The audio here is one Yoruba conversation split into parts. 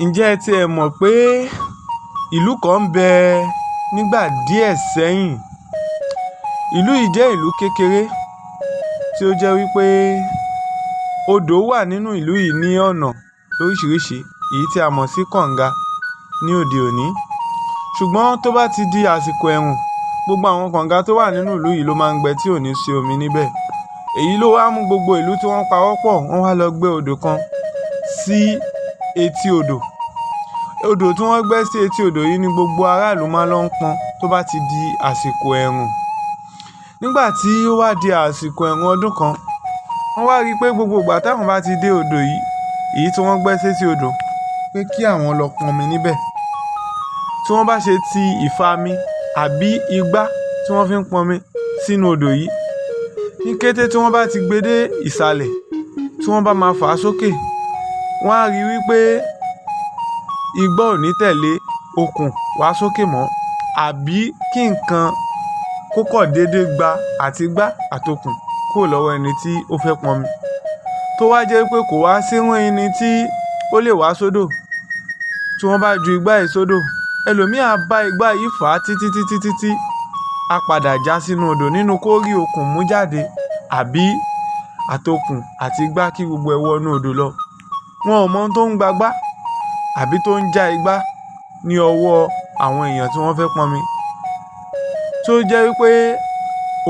Ǹjẹ́ ẹ ti ẹ̀ mọ̀ pé ìlú kan ń bẹ nígbà díẹ̀ sẹ́yìn? Ìlú yìí jẹ́ ìlú kékeré tí ó jẹ́ wípé odò wà nínú ìlú yìí ní ọ̀nà lóríṣiríṣi, èyí tí a mọ̀ sí kànga ní òde òní. Ṣùgbọ́n tó bá ti di àsìkò ẹ̀rùn, gbogbo àwọn kànga tó wà nínú ìlú yìí ló máa ń gbẹ tí ò ní sí omi níbẹ̀. Èyí ló wá mú gbogbo ìlú tí wọ́n pawọ́pọ̀, wọ́n wá lọ gbé odò kan sí etí odò. Odò tí wọ́n gbẹ́ sí etí odò yìí ni gbogbo aráàlú máa lọ ń pọn tó bá ti di àsìkò ẹ̀rùn. Nígbà tí ó wá di àsìkò ẹ̀rùn ọdún kan, wọ́n wá rí i pé gbogbo ìgbà táwọn bá ti dé odò yìí, èyí tí wọ́n gbẹ́ sí etí odò, pé kí àwọn lọ pọnmi níbẹ̀. Tí wọ́n bá ṣe ti ìfami àbí igbá tí wọ́n fi ń pọnmi sínú odò yìí, ní kété tí wọ́n bá ti gbé dé ìsàlẹ̀, tí wọ́n bá máa fà á sókè, wọ́n á rí wípé igbá ò ní tẹ̀lé okùn wá sókè mọ́, àbí kí nǹkan kó kọ̀ déédéé gba àti gbá àtokùn kúrò lọ́wọ́ ẹni tí ó fẹ́ pọnmi. Tó wá jẹ́ pé kò wá sírú ẹni tí ó lè wá sódò. Tí wọ́n bá ju igbá yìí sódò, ẹlòmíì á bá igbá yìí fà á títí á padà já sínú odò nínú kó rí okùn mú jáde, àbí àtokùn àti igbá kí gbogbo ẹ̀ wọnú odò lọ. Wọn ò mọ ohun tó ń gbagbá àbí tó ń já igbá ní ọwọ́ àwọn èèyàn tí wọ́n fẹ́ pọnmi. Tó jẹ́ wípé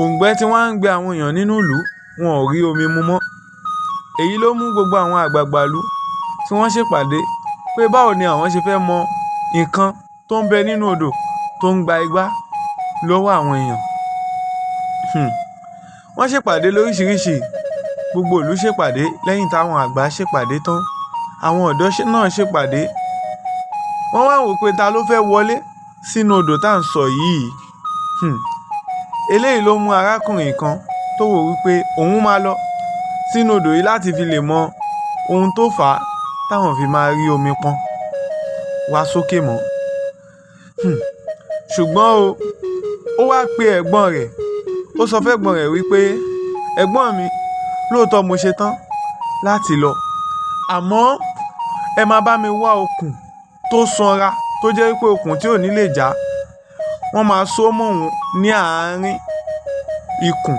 òǹgbẹ tí wọ́n ń gbé àwọn èèyàn nínú ìlú, wọn ò rí omi mu mọ́. Èyí ló mú gbogbo àwọn àgbààgbà ìlú tí wọ́n ṣèpàdé pé báwo ni àwọn ṣe fẹ́ mọ nǹkan tó ń bẹ nínú odò tó ń gba igbá lọ́wọ́ àwọn èèyàn. Wọ́n ṣèpàdé lóríṣiríṣi, gbogbo ìlú ṣèpàdé. Lẹ́yìn táwọn àgbà ṣèpàdé tán, àwọn ọ̀dọ́ náà ṣèpàdé. Wọ́n wá wò pé ta ló fẹ́ wọlé sínú odò tá à ń sọ yìí. Eléyìí ló mú arákùnrin kan tó wò wípé òun máa lọ sínú odò yìí láti fi lè mọ ohun tó fà á táwọn fi máa rí omi pọn wá sókè mọ́. Ṣùgbọ́n ó wá pe ẹ̀gbọ́n rẹ̀. Ó sọ fẹ́gbọ́n rẹ̀ wípé ẹ̀gbọ́n mi, lóòótọ́ mo ṣe tán láti lọ, àmọ́ ẹ máa bá mi wá okùn tó sanra, tó jẹ́ wípé okùn tí ò ní lè já. Wọ́n máa so mọ́ òun ní àárín ikùn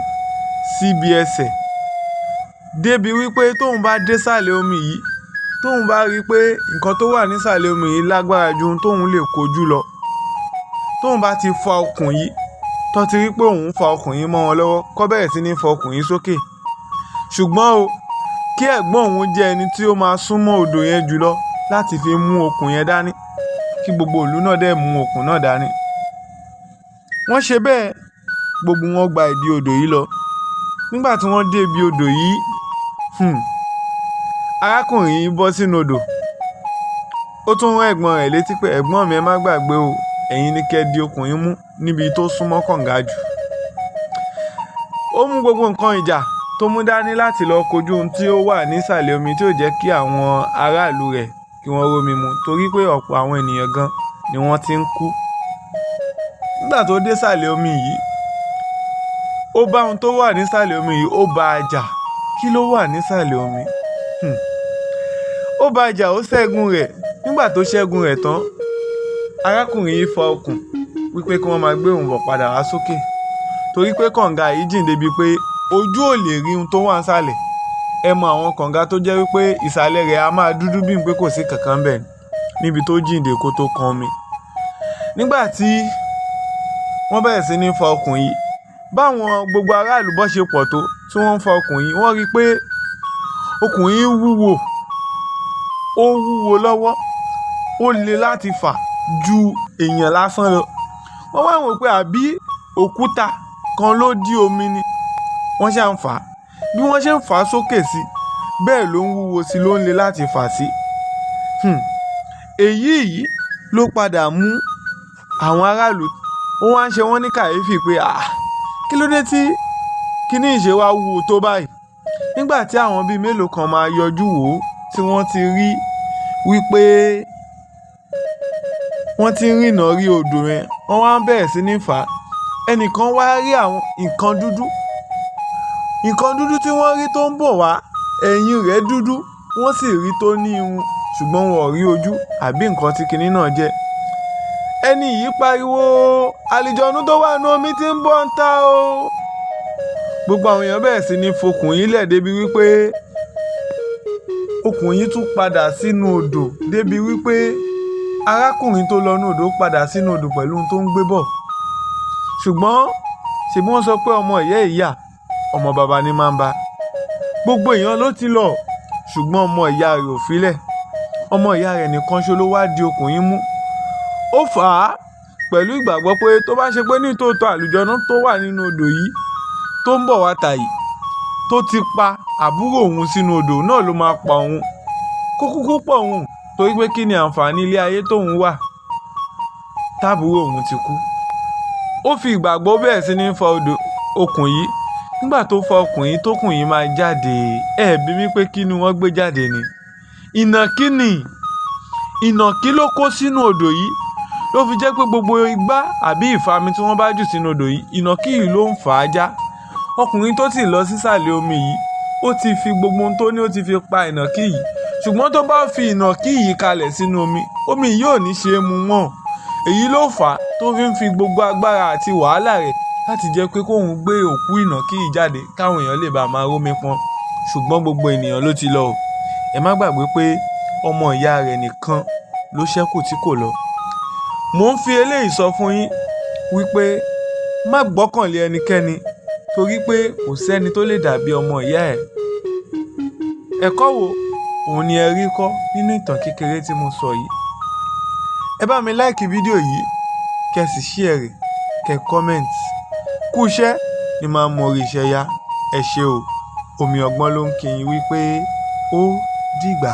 síbi ẹsẹ̀, débi wípé tóun bá dé sàlẹ̀ omi yìí, tóun bá rí pé nǹkan tó wà nísàlẹ̀ omi yìí lágbára ju ohun tóun lè kojú lọ, tóun bá ti fa okùn yìí, tó ti rí pé òun fa okùn yìí mọ́ wọn lọ́wọ́, kó bẹ̀rẹ̀ sí ní fa okùn yìí sókè. Ṣùgbọ́n kí ẹ̀gbọ́n òun jẹ́ ẹni tí ó máa súnmọ́ odò yẹn jùlọ láti fi mú okùn yẹn dání, kí gbogbo ìlú náà dẹ̀ mú okùn náà dání. Wọ́n ṣe bẹ́ẹ̀, gbogbo wọn gba ìdí odò yìí lọ. Nígbà tí wọ́n dé ibi odò yìí, arákùnrin yìí bọ́ sínú odò. Ó tún rán ẹ̀gbọ́n rẹ̀ létí pé ẹ̀gbọ́n mi, ẹ má gbàgbé o, ẹ̀yin ni kẹ́ di okùn yín mú níbi tó súnmọ́ kànga jù. Ó mú gbogbo nǹkan ìjà tó mú dání láti lọ kojú ohun tí ó wà nísàlẹ̀ omi tí ó jẹ́ kí àwọn aráàlú rẹ̀ kí wọ́n rómi mu, torí pé ọ̀pọ̀ àwọn ènìyàn gan ni wọ́n ti ń kú. Nígbà tó dé sàlẹ̀ omi yìí, ó bá ohun tó wà nísàlẹ̀ omi yìí, ó bá a jà. Kí ló wà nísàlẹ̀ omi? Ó bá a jà, ó ṣẹ́gun rẹ̀. Nígbà tó ṣẹ́gun rẹ̀ tán, arákùnrin yìí fa okùn wípé kí wọ́n máa gbé òun bọ̀ padà wá sókè, torí pé kànga yìí jìn débi pé ojú ò lè rí ohun tó wà nísàlẹ̀. Ẹ mọ àwọn kànga tó jẹ́ wípé ìsàlẹ̀ rẹ̀ a máa dúdú bí pé kò sí kankan bẹ́ẹ̀ níbi tó jìn dé kó tó kan omi. Nígbà tí wọ́n bẹ̀rẹ̀ sí ní fa okùn yìí, báwọn gbogbo aráàlú bọ́ ṣe pọ̀ tó tí wọ́n ń fa okùn yìí, wọ́n rí i pé okùn yìí wúwo, ó wúwo lọ́wọ́, ó le láti fà ju èèyàn lásán lọ. Wọ́n wá wò pé àbí òkúta kan ló dí omi ni. Wọ́n ṣá ń fà á. Bí wọ́n ṣe ń fà á sókè sí, bẹ́ẹ̀ ló ń wúwo sí, ló ń le láti fà sí. Èyí yìí ló padà mú àwọn aráàlú, wọ́n wá ń ṣe wọ́n ní kàyéfì pé kí ló dé tí kíní ìṣe wa wúwo tó báyìí. Nígbà tí àwọn bíi mélòó kan máa yọjú wò ó, tí wọ́n ti rí wípé wọ́n ti ń rìnà rí odò yẹn, wọ́n wá ń bẹ̀rẹ̀ sí ní fà á. Ẹnìkan wá rí àwọn nǹkan dúdú tí wọ́n rí tó ń bọ̀ wá, ẹ̀yìn rẹ̀ dúdú, wọ́n sì rí tó ní irun, ṣùgbọ́n wọn ò rí ojú àbí nǹkan tí kinní náà jẹ́. ẹni yìí pariwo àlìjọ̀nú tó wà ní omi tí ń bọ́ ń ta o. gbogbo àwọn èèyàn bẹ̀rẹ̀ sí ní fokùn yìí lẹ̀ débi wípé okùn yìí tún padà sínú odò, débi wípé arákùnrin tó lọ ní odò padà sínú odò pẹ̀lú ohun tó ń gbé bọ̀. ṣùgbọ́n ṣe bí wọ́n sọ pé ọmọ ìyá ìyá ọmọ bàbá ni máa ń bá. gbogbo èèyàn ló ti lọ, ṣùgbọ́n ọmọ ìyá rẹ̀ ò filẹ̀. ọmọ ìyá rẹ̀ nìkan ṣo ló wá di okùn yìí mú. ó fà á pẹ̀lú ìgbàgbọ́ pé tó bá ṣe pé nítòótọ́ àlùjọ̀nú tó wà nínú odò yìí tó ń bọ̀ wá tà yìí tó ti pa àbúrò òun sínú odò náà ló máa pa òun. kó kúkú pọ̀ òun, torí pé kí ni àǹfààní ilé ayé tóun wà tábúrò òun ti kú. ó fi ìgbàgbọ́ bẹ̀rẹ̀ sí ní fa okùn yìí. nígbà tó fa okùn yìí tókùn yìí máa jáde, ẹ bí mi pé kí ni wọ́n gbé jáde ni. ìnàkí ló kó sínú odò yìí, ló fi jẹ́ pé gbogbo igbá àbí ìfami tí wọ́n bá jù sínú odò yìí, ìnàkí yìí ló ń fà á já. ọkùnrin tó ti lọ sísàlẹ̀ omi yìí ó ti fi gbogbo ohun tó ní ó ti fi pa ìnàkí yìí, ṣùgbọ́n tó bá fi ìnàkí yìí kalẹ̀ sínú omi yìí ò ní ṣe é mu mọ́. èyí ló fà á tó fi gbogbo agbára àti wàhálà rẹ̀ láti jẹ́ pé kóun gbé òkú ìnàkí yìí jáde káwọn èèyàn lè bá máa rómi pọn. ṣùgbọ́n gbogbo ènìyàn ló ti lọ. ẹ má gbàgbé pé ọmọ ìyá rẹ̀ nìkan ló ṣẹ́kù tí kò lọ. mo ń fi eléyìí sọ fún yín wípé má gbọ́kànlé ẹnikẹ́ni, torí pé kò sẹ́ni tó lè dàbí ọmọ ìyá ẹ̀. ẹ̀kọ́ wo òun ni ẹ rí kọ́ nínú ìtàn kékeré tí mo sọ yìí? ẹ bá mi láìkì fídíò yìí, kẹ́ sì share rẹ̀, kẹ́ comment. kú iṣẹ́ ni máa ń mọ orí iṣẹ́ yá. ẹ ṣé o. Omi Ọgbọ́n ló ń kí yín wípé ó dìgbà.